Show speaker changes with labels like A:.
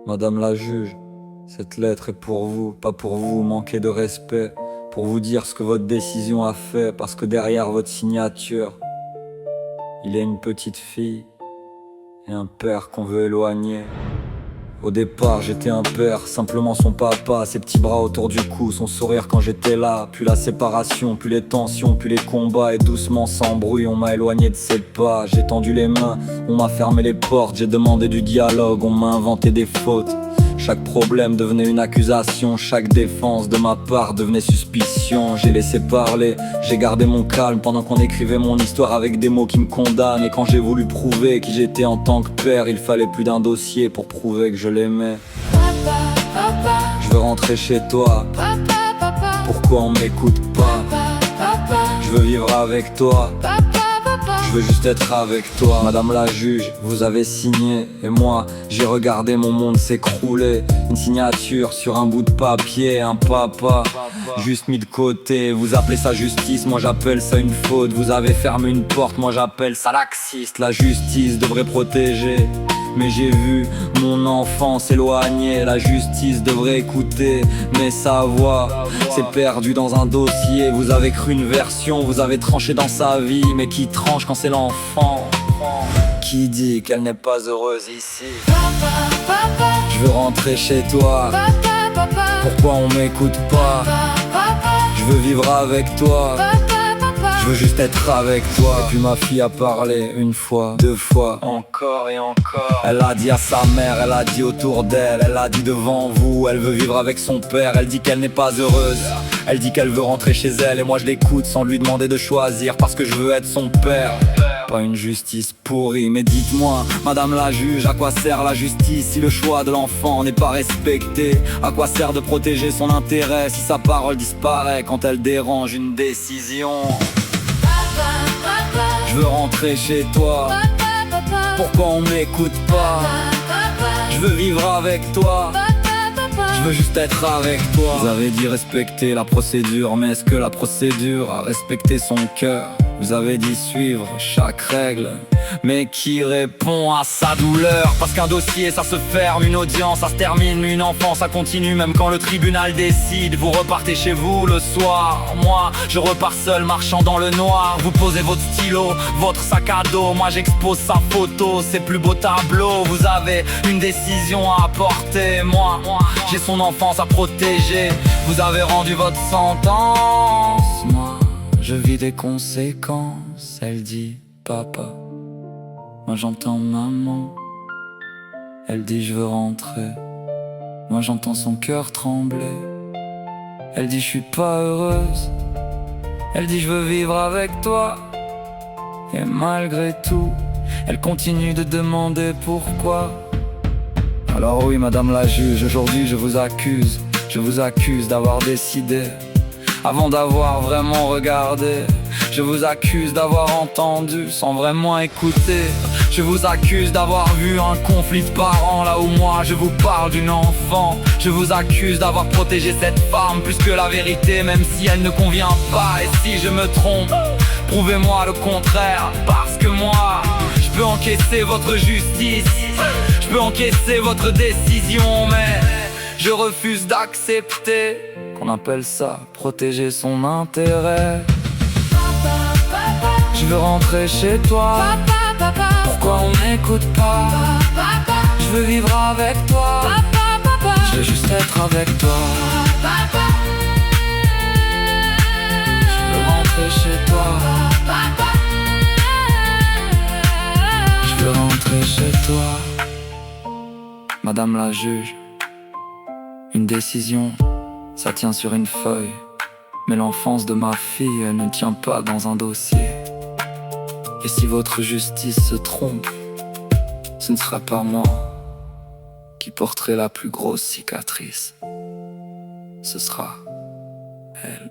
A: Madame la juge, cette lettre est pour vous, pas pour vous manquer de respect, pour vous dire ce que votre décision a fait, parce que derrière votre signature, il y a une petite fille et un père qu'on veut éloigner. Au départ j'étais un père, simplement son papa, ses petits bras autour du cou, son sourire quand j'étais là. Puis la séparation, puis les tensions, puis les combats, et doucement sans bruit on m'a éloigné de ses pas. J'ai tendu les mains, on m'a fermé les portes, j'ai demandé du dialogue, on m'a inventé des fautes. Chaque problème devenait une accusation, chaque défense de ma part devenait suspicion. J'ai laissé parler, j'ai gardé mon calme pendant qu'on écrivait mon histoire avec des mots qui me condamnent. Et quand j'ai voulu prouver qui j'étais en tant que père, il fallait plus d'un dossier pour prouver que je l'aimais.
B: Papa, papa,
A: Je veux rentrer chez toi,
B: papa, papa,
A: pourquoi on m'écoute pas?
B: papa,
A: Je veux vivre avec toi,
B: papa, papa.
A: je veux juste être avec toi. Madame la juge, vous avez signé, et moi, j'ai regardé mon monde s'écrouler. Une signature sur un bout de papier, un papa juste mis de côté. Vous appelez ça justice, moi j'appelle ça une faute. Vous avez fermé une porte, moi j'appelle ça laxiste. La justice devrait protéger, mais j'ai vu mon enfant s'éloigner. La justice devrait écouter, mais sa voix s'est perdue dans un dossier. Vous avez cru une version, vous avez tranché dans sa vie, mais qui tranche quand c'est l'enfant qui dit qu'elle n'est pas heureuse ici?
B: Papa, papa,
A: Je veux rentrer chez toi,
B: papa, papa,
A: pourquoi on m'écoute pas?
B: papa,
A: Je veux vivre avec toi,
B: papa,
A: je veux juste être avec toi. Et puis ma fille a parlé une fois, deux fois, encore et encore. Elle a dit à sa mère, elle a dit autour d'elle, elle a dit devant vous. Elle veut vivre avec son père, elle dit qu'elle n'est pas heureuse. Elle dit qu'elle veut rentrer chez elle, et moi je l'écoute sans lui demander de choisir, parce que je veux être son père. Pas une justice pourrie, mais dites-moi, madame la juge, à quoi sert la justice si le choix de l'enfant n'est pas respecté? À quoi sert de protéger son intérêt si sa parole disparaît quand elle dérange une décision? Je veux rentrer chez toi, pourquoi on m'écoute pas? Je veux vivre avec toi, je veux juste être avec toi. Vous avez dit respecter la procédure, mais est-ce que la procédure a respecté son cœur? Vous avez dit suivre chaque règle, mais qui répond à sa douleur? Parce qu'un dossier ça se ferme, une audience ça se termine, mais une enfance ça continue même quand le tribunal décide. Vous repartez chez vous le soir, moi je repars seul marchant dans le noir. Vous posez votre stylo, votre sac à dos, moi j'expose sa photo, ses plus beaux tableaux. Vous avez une décision à apporter, moi j'ai son enfance à protéger. Vous avez rendu votre sentence, moi je vis des conséquences. Elle dit papa, moi j'entends maman. Elle dit je veux rentrer, moi j'entends son cœur trembler. Elle dit je suis pas heureuse, elle dit je veux vivre avec toi. Et malgré tout, elle continue de demander pourquoi. Alors oui madame la juge, aujourd'hui je vous accuse d'avoir décidé avant d'avoir vraiment regardé. Je vous accuse d'avoir entendu sans vraiment écouter. Je vous accuse d'avoir vu un conflit de parents là où moi je vous parle d'une enfant. Je vous accuse d'avoir protégé cette femme plus que la vérité, même si elle ne convient pas. Et si je me trompe, prouvez-moi le contraire, parce que moi je peux encaisser votre justice, je peux encaisser votre décision, mais je refuse d'accepter qu'on appelle ça protéger son intérêt. Je veux rentrer chez toi, pourquoi on m'écoute pas? Je veux vivre avec toi, je veux juste être avec toi. Je veux rentrer chez toi, je veux rentrer chez toi. Madame la juge, une décision ça tient sur une feuille, mais l'enfance de ma fille, elle ne tient pas dans un dossier. Et si votre justice se trompe, ce ne sera pas moi qui porterai la plus grosse cicatrice, ce sera elle.